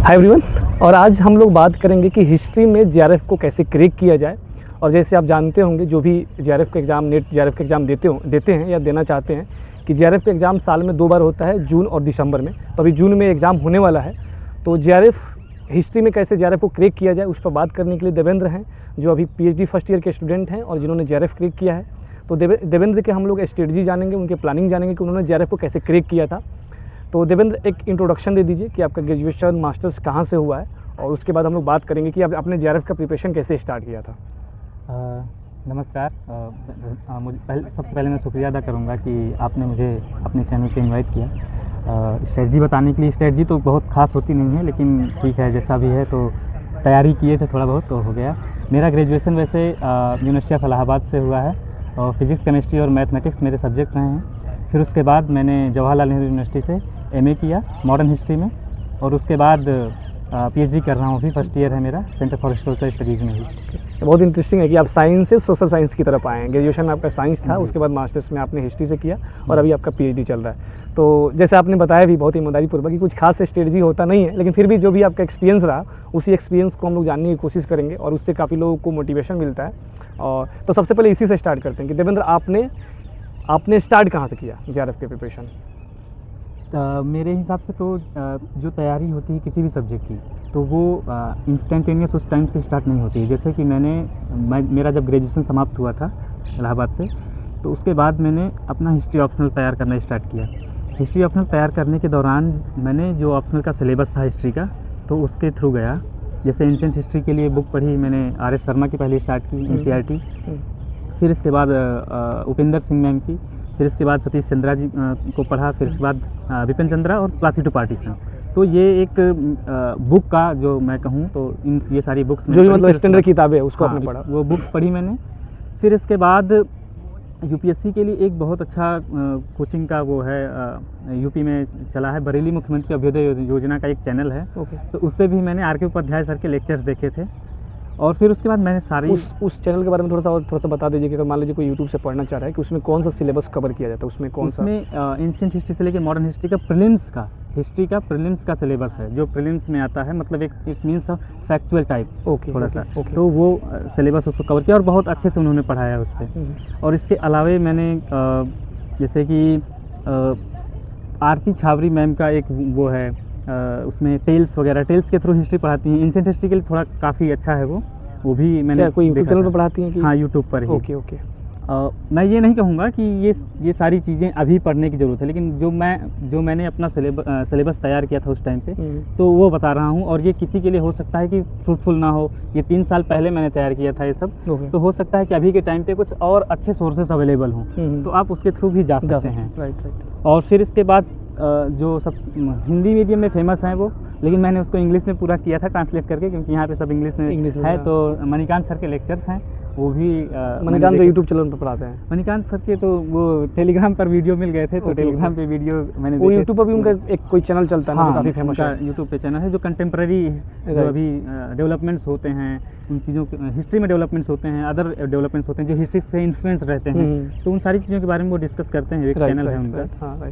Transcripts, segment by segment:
Hi everyone. और आज हम लोग बात करेंगे कि हिस्ट्री में जेआरएफ को कैसे क्रैक किया जाए। और जैसे आप जानते होंगे, जो भी जेआरएफ का एग्ज़ाम, नेट जेआरएफ का एग्ज़ाम देते हैं या देना चाहते हैं, कि जेआरएफ का एग्ज़ाम साल में 2 बार होता है, जून और दिसंबर में। तो अभी जून में एग्ज़ाम होने वाला है, तो जेआरएफ हिस्ट्री में कैसे जेआरएफ को क्रैक किया जाए, उस पर बात करने के लिए देवेंद्र हैं, जो अभी पीएचडी फर्स्ट ईयर के स्टूडेंट हैं और जिन्होंने जेआरएफ क्रैक किया है। तो देवेंद्र के हम लोग स्ट्रेटजी जानेंगे, उनके प्लानिंग जानेंगे कि उन्होंने जेआरएफ को कैसे क्रैक किया था। तो देवेंद्र, एक इंट्रोडक्शन दे दीजिए कि आपका ग्रेजुएशन मास्टर्स कहाँ से हुआ है, और उसके बाद हम लोग बात करेंगे कि आपने जेआरएफ का प्रिपरेशन कैसे स्टार्ट किया था। नमस्कार। सबसे पहले मैं शुक्रिया अदा करूँगा कि आपने मुझे अपने चैनल पे इनवाइट किया स्ट्रेटजी बताने के लिए। स्ट्रेटजी तो बहुत ख़ास होती नहीं है, लेकिन ठीक है, जैसा भी है। तो तैयारी किए थे थोड़ा बहुत, तो हो गया। मेरा ग्रेजुएशन वैसे यूनिवर्सिटी ऑफ इलाहाबाद से हुआ है, और फिज़िक्स, केमिस्ट्री और मैथमेटिक्स मेरे सब्जेक्ट रहे हैं। फिर उसके बाद मैंने जवाहरलाल नेहरू यूनिवर्सिटी से एमए किया मॉडर्न हिस्ट्री में, और उसके बाद पीएचडी कर रहा हूँ। अभी फर्स्ट ईयर है मेरा, सेंटर फॉर हिस्टोरिकल स्टडीज़ में ही। बहुत इंटरेस्टिंग है कि आप साइंस से सोशल साइंस की तरफ आए हैं। ग्रेजुएशन आपका साइंस था, उसके बाद मास्टर्स में आपने हिस्ट्री से किया, और अभी आपका पीएचडी चल रहा है। तो जैसे आपने बताया भी बहुत ईमानदारी पूर्वक कि कुछ खास स्ट्रेटजी होता नहीं है, लेकिन फिर भी जो भी आपका एक्सपीरियंस रहा, उसी एक्सपीरियंस को हम लोग जानने की कोशिश करेंगे, और उससे काफ़ी लोगों को मोटिवेशन मिलता है। और तो सबसे पहले इसी से स्टार्ट करते हैं कि देवेंद्र, आपने स्टार्ट कहाँ से किया जेआरएफ के प्रिपरेशन? मेरे हिसाब से तो जो तैयारी होती है किसी भी सब्जेक्ट की, तो वो इंस्टेंटेनियस उस टाइम से स्टार्ट नहीं होती है। जैसे कि मेरा जब ग्रेजुएशन समाप्त हुआ था इलाहाबाद से, तो उसके बाद मैंने अपना हिस्ट्री ऑप्शनल तैयार करना स्टार्ट किया। हिस्ट्री ऑप्शनल तैयार करने के दौरान मैंने जो ऑप्शनल का सिलेबस था हिस्ट्री का, तो उसके थ्रू गया। जैसे एंशिएंट हिस्ट्री के लिए बुक पढ़ी मैंने, आर.एस. शर्मा की पहले स्टार्ट की, एनसीईआरटी। फिर इसके बाद उपेंद्र सिंह मैम की, फिर इसके बाद सतीश चंद्रा जी को पढ़ा, फिर इसके बाद विपिन चंद्रा और प्लासी पार्टीशन। तो ये एक बुक का जो मैं कहूँ तो ये सारी बुक्स जो मतलब स्टैंडर्ड किताबें है उसको आपने पढ़ा, वो बुक्स पढ़ी मैंने। फिर इसके बाद यूपीएससी के लिए एक बहुत अच्छा कोचिंग का वो है, यूपी में चला है, बरेली मुख्यमंत्री अभ्युदय योजना का एक चैनल है। तो उससे भी मैंने आर के उपाध्याय सर के लेक्चर्स देखे थे। और फिर उसके बाद मैंने सारी उस चैनल के बारे में थोड़ा सा बता दीजिए कि अगर मान लीजिए कोई यूट्यूब से पढ़ना चाह रहा है कि उसमें कौन सा सिलेबस कवर किया जाता है, उसमें कौन सा? उसमें एंशिएंट हिस्ट्री से लेकर मॉडर्न हिस्ट्री का प्रीलिम्स का, हिस्ट्री का प्रीलिम्स का सिलेबस है, जो प्रीलिम्स में आता है। मतलब एक इट मीन्स फैक्चुअल टाइप, थोड़ा सा। तो वो सिलेबस उसको कवर किया, और बहुत अच्छे से उन्होंने पढ़ाया उस पर। और इसके अलावे मैंने जैसे कि आरती छावरी मैम का एक वो है, उसमें टेल्स के थ्रू हिस्ट्री पढ़ाती हैं। एंशिएंट हिस्ट्री के लिए थोड़ा काफ़ी अच्छा है वो भी मैंने कोई यूट्यूब चैनल पर पढ़ाती हैं कि? हाँ, यूट्यूब पर ही। ओके। मैं ये नहीं कहूँगा कि ये सारी चीज़ें अभी पढ़ने की ज़रूरत है, लेकिन जो मैंने अपना सिलेबस तैयार किया था उस टाइम पे, तो वो बता रहा हूँ। और ये किसी के लिए हो सकता है कि फ्रूटफुल ना हो। ये 3 साल पहले मैंने तैयार किया था ये सब। तो हो सकता है कि अभी के टाइम पे कुछ और अच्छे सोर्सेस अवेलेबल हों, तो आप उसके थ्रू भी जा सकते हैं। राइट। और फिर इसके बाद जो सब हिंदी मीडियम में फेमस हैं वो, लेकिन मैंने उसको इंग्लिश में पूरा किया था ट्रांसलेट करके, क्योंकि यहाँ पे सब इंग्लिश में है। तो मणिकांत सर के लेक्चर्स हैं, वो भी मणिकांत तो यूट्यूब चैनल पर पढ़ाते हैं। मणिकांत सर के तो वो टेलीग्राम पर वीडियो मिल गए थे, तो टेलीग्राम पे वीडियो मैंने वो यूट्यूब पर भी उनका एक कोई चैनल चलता है, हाँ, जो काफ़ी फेमस है। यूट्यूब पे चैनल है, जो कंटेम्प्रेरी जो अभी डेवलपमेंट्स होते हैं, उन चीज़ों के हिस्ट्री में डेवलपमेंट्स होते हैं, अदर डेवलपमेंट्स होते हैं जो हिस्ट्री से इन्फ्लुएंस रहते हैं, तो उन सारी चीज़ों के बारे में वो डिस्कस करते हैं। एक चैनल है उनका।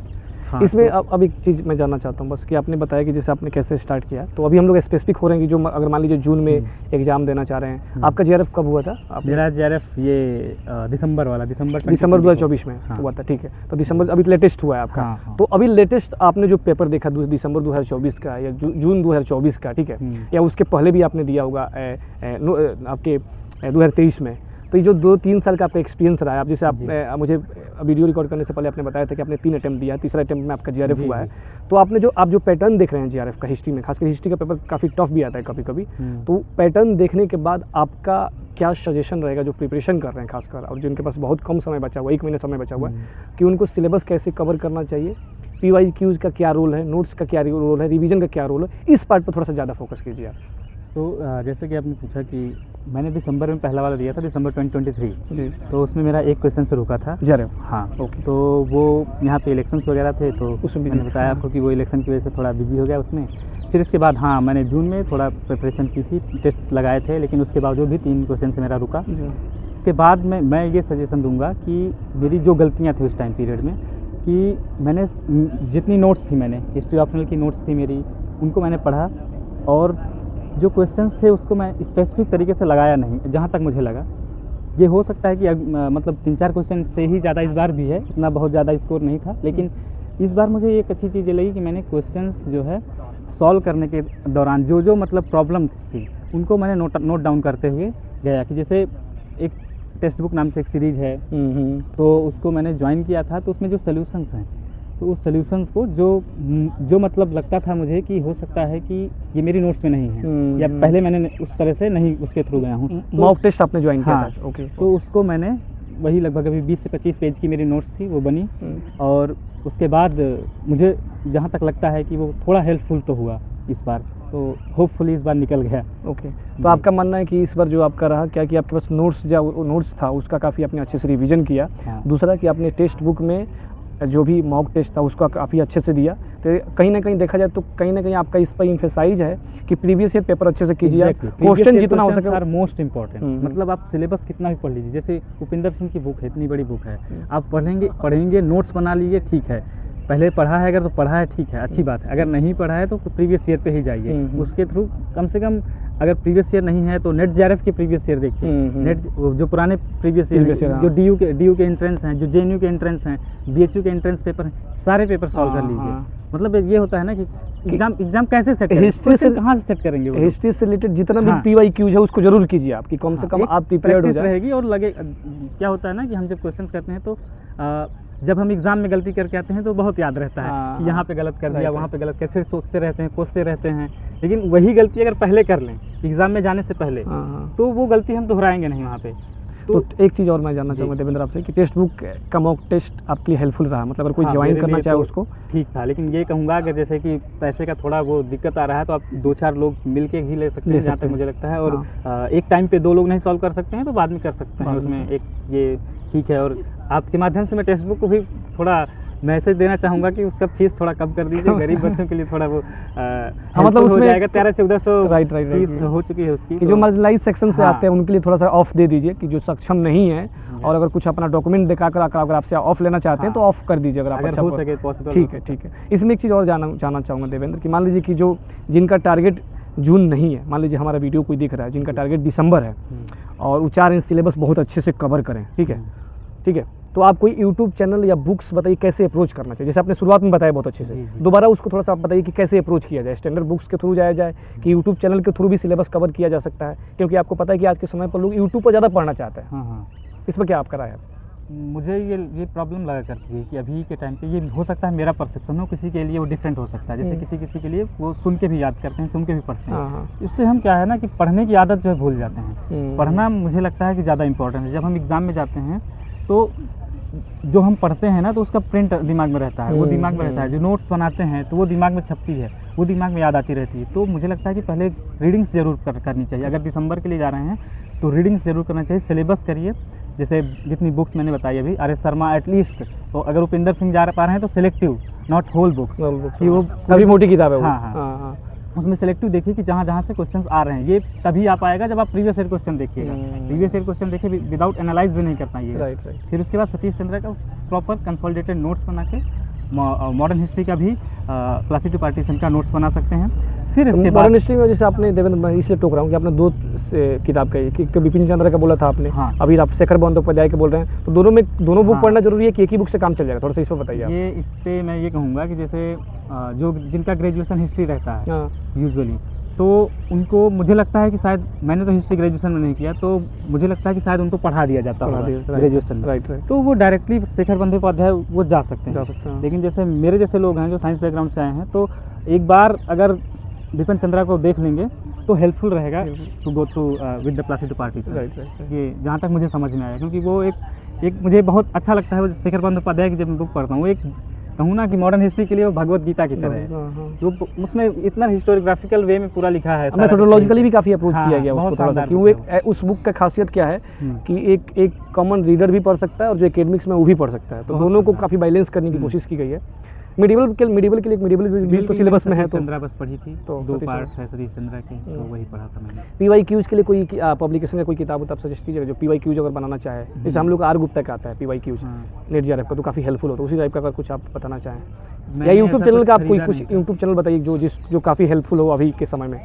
इसमें अब एक चीज़ मैं जानना चाहता हूँ बस, कि आपने बताया कि जैसे आपने कैसे स्टार्ट किया, तो अभी हम लोग स्पेसिफिक हो रहे हैं कि जो अगर मान लीजिए जून में एग्जाम देना चाह रहे हैं, आपका जेआरएफ कब हुआ था? मेरा जेआरएफ ये दिसंबर 2024 में हुआ था। ठीक है, तो दिसंबर अभी लेटेस्ट हुआ है आपका। तो अभी लेटेस्ट आपने जो पेपर देखा दिसंबर 2024 का या जून 2024 का, ठीक है, या उसके पहले भी आपने दिया होगा आपके 2023 में, तो ये जो 2-3 साल का आपका एक्सपीरियंस रहा है, आप जैसे आप मुझे वीडियो रिकॉर्ड करने से पहले आपने बताया था कि आपने 3 अटेम्प्ट दिया, तीसरा अटेम्प्ट में आपका जेआरएफ हुआ है। तो आपने आप जो पैटर्न देख रहे हैं जेआरएफ का हिस्ट्री में, खासकर हिस्ट्री का पेपर काफ़ी टफ भी आता है कभी-कभी, तो पैटर्न देखने के बाद आपका क्या सजेशन रहेगा जो प्रिपरेशन कर रहे हैं खासकर, और जिनके पास बहुत कम समय बचा हुआ, 1 महीना समय बचा हुआ है, कि उनको सिलेबस कैसे कवर करना चाहिए, PYQs का क्या रोल है, नोट्स का क्या रोल है, रिवीजन का क्या रोल है, इस पार्ट पर थोड़ा सा ज़्यादा फोकस कीजिए आप। तो जैसे कि आपने पूछा कि मैंने दिसंबर में पहला वाला दिया था, दिसंबर 2023 जी। तो उसमें मेरा एक क्वेश्चन से रुका था जेआरएफ। हाँ, ओके। तो वो यहाँ पे इलेक्शंस वगैरह थे, तो उसमें मैंने बताया आपको कि वो इलेक्शन की वजह से थोड़ा बिजी हो गया उसमें। फिर इसके बाद हाँ, मैंने जून में थोड़ा प्रिपरेशन की थी, टेस्ट लगाए थे, लेकिन उसके बावजूद भी 3 क्वेश्चन से मेरा रुका। इसके बाद मैं ये सजेशन दूंगा कि मेरी जो गलतियाँ थी उस टाइम पीरियड में, कि मैंने जितनी नोट्स थी, मैंने हिस्ट्री ऑप्शनल की नोट्स थी मेरी, उनको मैंने पढ़ा, और जो क्वेश्चंस थे उसको मैं स्पेसिफिक तरीके से लगाया नहीं, जहाँ तक मुझे लगा। ये हो सकता है कि मतलब 3-4 क्वेश्चन से ही ज़्यादा इस बार भी है, इतना बहुत ज़्यादा स्कोर नहीं था, लेकिन इस बार मुझे एक अच्छी चीज़ ये लगी कि मैंने क्वेश्चंस जो है सॉल्व करने के दौरान जो मतलब प्रॉब्लम्स थी उनको मैंने नोट डाउन करते हुए गया। कि जैसे एक टेक्स्ट बुक नाम से एक सीरीज़ है, तो उसको मैंने ज्वाइन किया था, तो उसमें जो सोल्यूशंस हैं, तो उस सोल्यूशंस को जो मतलब लगता था मुझे कि हो सकता है कि ये मेरी नोट्स में नहीं है, या पहले मैंने उस तरह से नहीं उसके थ्रू गया हूँ, मॉक टेस्ट आपने ज्वाइन किया हाँ, था। ओके। तो उसको मैंने वही लगभग अभी 20 से 25 पेज की मेरी नोट्स थी, वो बनी। और उसके बाद मुझे जहाँ तक लगता है कि वो थोड़ा हेल्पफुल तो हुआ इस बार, तो होपफुली इस बार निकल गया। ओके। तो आपका मानना है कि इस बार जो आपका रहा क्या कि आपके पास नोट्स था उसका काफ़ी आपने अच्छे से रिवीजन किया। हाँ। दूसरा कि आपने टेक्स्ट बुक में जो भी मॉक टेस्ट था उसका काफ़ी अच्छे से दिया। तो कहीं ना कहीं देखा जाए तो कहीं ना कहीं आपका इस पर इम्फेसाइज है कि प्रीवियस ईयर पेपर अच्छे से कीजिए, क्वेश्चन जितना हो सके। Are most important. मतलब आप सिलेबस कितना भी पढ़ लीजिए, जैसे उपिंदर सिंह की बुक है, इतनी बड़ी बुक है, आप पढ़ेंगे नोट्स बना लीजिए, ठीक है, पहले पढ़ा है अगर तो पढ़ा है, ठीक है, अच्छी बात है। अगर नहीं पढ़ा है तो प्रीवियस ईयर पे ही जाइए, उसके थ्रू कम से कम। अगर प्रीवियस ईयर नहीं है तो नेट जेआरएफ के प्रीवियस ईयर देखिए, नेट जो पुराने प्रीवियस ईयर जो डीयू के एंट्रेंस हैं, जो जेएनयू के एंट्रेंस हैं, बीएचयू के एंट्रेंस पेपर हैं, सारे पेपर सॉल्व कर लीजिए। मतलब ये होता है ना कि एग्जाम कैसे सेट करेंगे, हिस्ट्री से कहाँ से सेट करेंगे, हिस्ट्री से रिलेटेड जितना भी पीवाईक्यूज है उसको जरूर कीजिए आप, कि कम से कम आप प्रिपेयर्ड हो जाए रहेगी। और लगे क्या होता है ना कि हम जब क्वेश्चंस करते हैं तो जब हम एग्जाम में गलती करके आते हैं तो बहुत याद रहता है कि यहाँ पे गलत कर दिया, वहाँ पे गलत कर, फिर सोचते रहते हैं, कोसते रहते हैं। लेकिन वही गलती अगर पहले कर लें एग्जाम में जाने से पहले, तो वो गलती हम दोहराएंगे नहीं वहाँ पे। तो एक चीज़ और मैं जानना चाहूँगा देवेंद्र आपसे कि टेक्स्ट बुक का मॉक टेस्ट आपके लिए हेल्पफुल रहा, मतलब अगर कोई ज्वाइन करना चाहे उसको ठीक था। लेकिन ये कहूँगा अगर जैसे कि पैसे का थोड़ा वो दिक्कत आ रहा है तो आप 2-4 लोग मिल के भी ले सकते हैं, जहाँ तक मुझे लगता है। और एक टाइम पे 2 लोग नहीं सॉल्व कर सकते हैं तो बाद में कर सकते हैं, उसमें एक ये ठीक है। और आपके माध्यम से मैं टेक्स्ट बुक को भी थोड़ा मैसेज देना चाहूँगा कि उसका फीस थोड़ा कम कर दीजिए, गरीब बच्चों के लिए थोड़ा वो मतलब उसमें 1300-1400 फीस हो चुकी है उसकी। कि जो मार्जिनलाइज सेक्शन से आते हैं उनके लिए थोड़ा सा ऑफ दे दीजिए, कि जो सक्षम नहीं है और अगर कुछ अपना डॉक्यूमेंट दिखाकर अगर आपसे ऑफ लेना चाहते हैं तो ऑफ कर दीजिए, अगर आप अच्छा हो सके पॉसिबल। ठीक है। इसमें एक चीज़ और जानना चाहूँगा देवेंद्र कि मान लीजिए कि जो जिनका टारगेट जून नहीं है, मान लीजिए हमारा वीडियो कोई दिख रहा है जिनका टारगेट दिसंबर है और वो 4 इंच सिलेबस बहुत अच्छे से कवर करें, ठीक है, तो आप कोई यूट्यूब चैनल या बुक्स बताइए कैसे अप्रोच करना चाहिए। जैसे आपने शुरुआत में बताया बहुत अच्छे से, दोबारा उसको थोड़ा सा आप बताइए कि कैसे अप्रोच किया जाए, स्टैंडर्ड बुक्स के थ्रू जाया जाए कि यूट्यूब चैनल के थ्रू भी सिलेबस कवर किया जा सकता है, क्योंकि आपको पता है कि आज के समय पर लोग यूट्यूब पर ज़्यादा पढ़ना चाहते हैं। इस पर क्या आपका राय है? मुझे ये प्रॉब्लम लगा करती है कि अभी के टाइम पे ये हो सकता है मेरा परसेप्शन हो, किसी के लिए वो डिफरेंट हो सकता है। जैसे किसी के लिए वो सुन के भी याद करते हैं, सुन के भी पढ़ते हैं। इससे हम क्या है ना कि पढ़ने की आदत जो है भूल जाते हैं। पढ़ना मुझे लगता है कि ज़्यादा इंपॉर्टेंट है। जब हम एग्ज़ाम में जाते हैं तो जो हम पढ़ते हैं ना तो उसका प्रिंट दिमाग में रहता है, वो दिमाग में रहता है। जो नोट्स बनाते हैं तो वो दिमाग में छपती है, वो दिमाग में याद आती रहती है। तो मुझे लगता है कि पहले रीडिंग्स ज़रूर करनी चाहिए। अगर दिसंबर के लिए जा रहे हैं तो रीडिंग्स ज़रूर करना चाहिए, सिलेबस करिए। जैसे जितनी बुक्स मैंने बताई अभी, आर एस शर्मा एटलीस्ट, तो अगर उपिंदर सिंह जा पा रहे हैं तो सिलेक्टिव, नॉट होल बुक्स, कि वो काफ़ी मोटी किताब है। हाँ, उसमें सिलेक्टिव देखिए कि जहाँ से क्वेश्चंस आ रहे हैं। ये तभी आ पाएगा जब आप प्रीवियस ईयर क्वेश्चन देखिएगा। प्रीवियस ईयर क्वेश्चन देखिए विदाउट एनालाइज भी नहीं कर पाइएगा। फिर उसके बाद सतीश चंद्र का प्रॉपर कंसोलिडेटेड नोट्स बना के, मॉडर्न हिस्ट्री का भी क्लासिक टू पार्टीशन का नोट्स बना सकते हैं। फिर इसके बाद मॉडर्न हिस्ट्री में जैसे आपने देवेंद्र, मैं इसलिए टोक रहा हूँ कि आपने 2 किताब कही, एक तो बिपिन चंद्र का बोला था आपने, अभी आप शेखर बंदोपाध्याय के बोल रहे हैं, तो दोनों बुक पढ़ना जरूरी है कि एक ही बुक से काम चल जाएगा? थोड़ा सा इस पर बताइए। ये इस पर मैं ये कहूँगा कि जैसे जो जिनका ग्रेजुएशन हिस्ट्री रहता है यूजुअली, तो उनको मुझे लगता है कि शायद, मैंने तो हिस्ट्री ग्रेजुएशन में नहीं किया, तो मुझे लगता है कि शायद उनको पढ़ा दिया जाता है ग्रेजुएशन में। राइट। तो वो डायरेक्टली शेखर बंदोपाध्याय वो जा सकते हैं। लेकिन जैसे मेरे जैसे लोग हैं जो साइंस बैकग्राउंड से आए हैं, तो एक बार अगर बिपिन चंद्रा को देख लेंगे तो हेल्पफुल रहेगा to go through with the classic to partition. ये जहाँ तक मुझे समझ में आया, क्योंकि वो एक मुझे बहुत अच्छा लगता है वो शेखर बंदोपाध्याय की जब मैं बुक पढ़ता हूँ, वो एक कहूँ ना कि मॉडर्न हिस्ट्री के लिए वो भगवत गीता की तरह है। जो उसमें इतना हिस्टोरियोग्राफिकल वे में पूरा लिखा है, मेथोडोलॉजिकली भी काफ़ी अप्रोच किया गया उसको थोड़ा सा, कि उस बुक का खासियत क्या है कि एक कॉमन रीडर भी पढ़ सकता है और जो एकेडमिक्स में वो भी पढ़ सकता है, तो दोनों को काफ़ी बैलेंस करने की कोशिश की गई है। मिडिवल के लिए मिडिवल भी तो सिलेबस में है, तो चंद्रा बस पढ़ी थी, तो 2 पार्ट है सतीश चंद्रा के, तो वही पढ़ा था मैंने। PYQs के लिए कोई पब्लिकेशन का कोई किताब आप सजेस्ट कीजिएगा जो PYQs अगर बनाना चाहे, जैसे हम लोग आर गुप्ता का आता है PYQs नेट JRF का, तो काफ़ी हेल्पफुल होता है, उसी टाइप का अगर कुछ आप बताना चाहें, या यूट्यूब चैनल का आप कोई कुछ यूट्यूब चैनल बताइए जो काफ़ी हेल्पफुल हो अभी के समय में।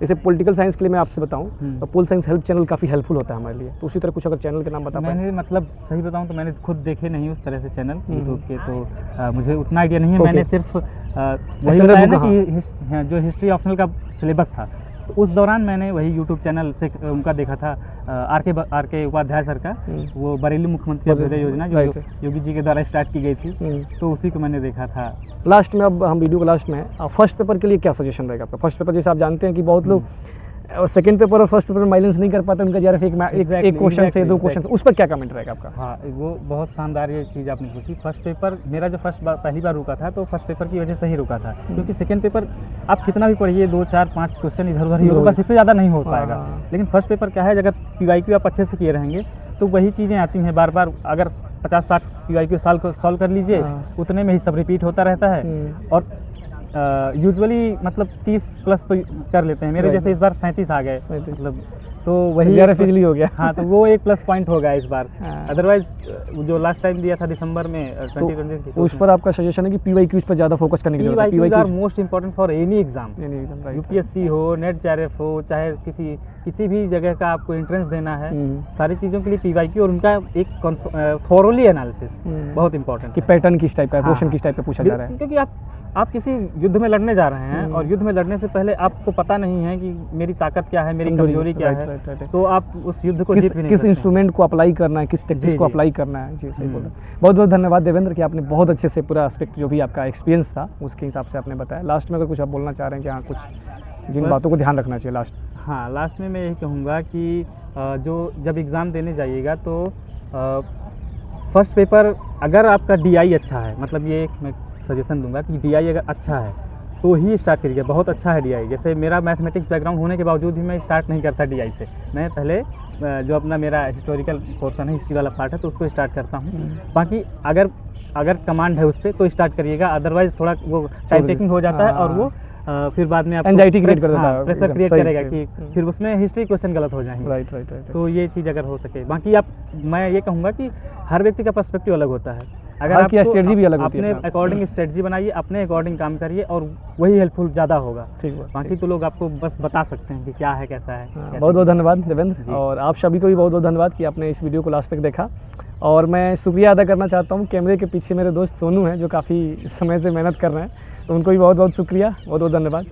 जैसे पॉलिटिकल साइंस के लिए मैं आपसे बताऊं तो पोल साइंस हेल्प चैनल काफ़ी हेल्पफुल होता है हमारे लिए, तो उसी तरह कुछ अगर चैनल के नाम बता पाएं। मैंने मतलब सही बताऊं तो मैंने खुद देखे नहीं उस तरह से चैनल यूट्यूब के, तो मुझे उतना आइडिया नहीं है। मैंने सिर्फ वही बताया ना कि जो हिस्ट्री ऑप्शनल का सिलेबस था, तो उस दौरान मैंने वही यूट्यूब चैनल से उनका देखा था, आर के उपाध्याय सर का, वो बरेली मुख्यमंत्री अभ्युदय योजना जो योगी जी के द्वारा स्टार्ट की गई थी, तो उसी को मैंने देखा था। लास्ट में अब हम वीडियो के लास्ट में फर्स्ट पेपर के लिए क्या सजेशन रहेगा आपका? फर्स्ट पेपर जैसे आप जानते हैं कि बहुत लोग सेकंड पेपर और फर्स्ट पेपर में बैलेंस नहीं कर पाते, उनका JRF एक क्वेश्चन से 2 क्वेश्चन, उस पर क्या कमेंट रहेगा आपका? हाँ, वो बहुत शानदार ये चीज़ आपने पूछी। फर्स्ट पेपर मेरा जो पहली बार रुका था, तो फर्स्ट पेपर की वजह से ही रुका था, क्योंकि सेकंड पेपर आप कितना भी पढ़िए 2 4 5 क्वेश्चन इधर उधर ही होगा, बस इससे ज़्यादा नहीं हो पाएगा। लेकिन फर्स्ट पेपर क्या है, अगर PYQ आप अच्छे से किए रहेंगे तो वही चीज़ें आती हैं बार बार। अगर 50-60 PYQ सॉल्व कर लीजिए, उतने में ही सब रिपीट होता रहता है, और यूजुअली मतलब 30 प्लस तो कर लेते हैं। मेरे जैसे इस बार 37 आ गए, मतलब तो वही JRF इजीली हो गया। हाँ, तो वो एक प्लस पॉइंट होगा इस बार। अदरवाइज जो लास्ट टाइम दिया था दिसंबर में 2020, तो उस पर आपका सजेशन है कि PYQs पर ज़्यादा फोकस करने की जरूरत है? PYQs are most important for any exam, UPSC हो, नेट JRF हो, चाहे किसी भी जगह का आपको एंट्रेंस देना है, सारी चीज़ों के लिए PYQ और उनका एक थोरोली एनालिसिस बहुत इंपॉर्टेंट कि पैटर्न किस टाइप का, क्वेश्चन किस टाइप का पूछा जा रहा है। क्योंकि आप किसी युद्ध में लड़ने जा रहे हैं, और युद्ध में लड़ने से पहले आपको पता नहीं है कि मेरी ताकत क्या है, मेरी कमजोरी क्या है, तो आप उस युद्ध को जीत भी नहीं किस सकते। इंस्ट्रूमेंट को अप्लाई करना है, किस टेक्निक्स को अप्लाई करना है। जी सही बोला। बहुत बहुत धन्यवाद देवेंद्र कि आपने बहुत अच्छे से पूरा एस्पेक्ट जो भी आपका एक्सपीरियंस था उसके हिसाब से आपने बताया। लास्ट में अगर कुछ आप बोलना चाह रहे हैं कि हाँ कुछ जिन बातों को ध्यान रखना चाहिए लास्ट? हाँ, लास्ट में मैं यही कहूँगा कि जब एग्ज़ाम देने जाइएगा तो फर्स्ट पेपर अगर आपका DI अच्छा है, मतलब ये मैं सजेशन दूंगा कि DI अगर अच्छा है तो ही स्टार्ट करिएगा। बहुत अच्छा है DI। जैसे मेरा मैथमेटिक्स बैकग्राउंड होने के बावजूद भी मैं स्टार्ट नहीं करता DI से, मैं पहले जो अपना मेरा हिस्टोरिकल पोर्शन है, हिस्ट्री वाला पार्ट है, तो उसको स्टार्ट करता हूँ। बाकी अगर कमांड है उस पर तो स्टार्ट करिएगा, अदरवाइज थोड़ा वो टाइम टेकिंग हो जाता है, और वो फिर बाद में आपको एंजाइटी क्रिएट कर देता है, प्रेशर क्रिएट करेगा कि फिर उसमें हिस्ट्री क्वेश्चन गलत हो जाएंगे। राइट। तो ये चीज़ अगर हो सके, बाकी मैं ये कहूँगा कि हर व्यक्ति का पर्सपेक्टिव अलग होता है। अगर आपकी स्ट्रेटजी भी अलग होती है, अपने अकॉर्डिंग स्ट्रेटजी बनाइए, अपने अकॉर्डिंग काम करिए, और वही हेल्पफुल ज़्यादा होगा। बाकी तो लोग आपको बस बता सकते हैं कि क्या है, कैसा है। बहुत बहुत धन्यवाद देवेंद्र, और आप सभी को भी बहुत बहुत धन्यवाद कि आपने इस वीडियो को लास्ट तक देखा। और मैं शुक्रिया अदा करना चाहता हूँ कैमरे के पीछे मेरे दोस्त सोनू हैं जो काफ़ी समय से मेहनत कर रहे हैं, तो उनको भी बहुत बहुत शुक्रिया, बहुत बहुत धन्यवाद।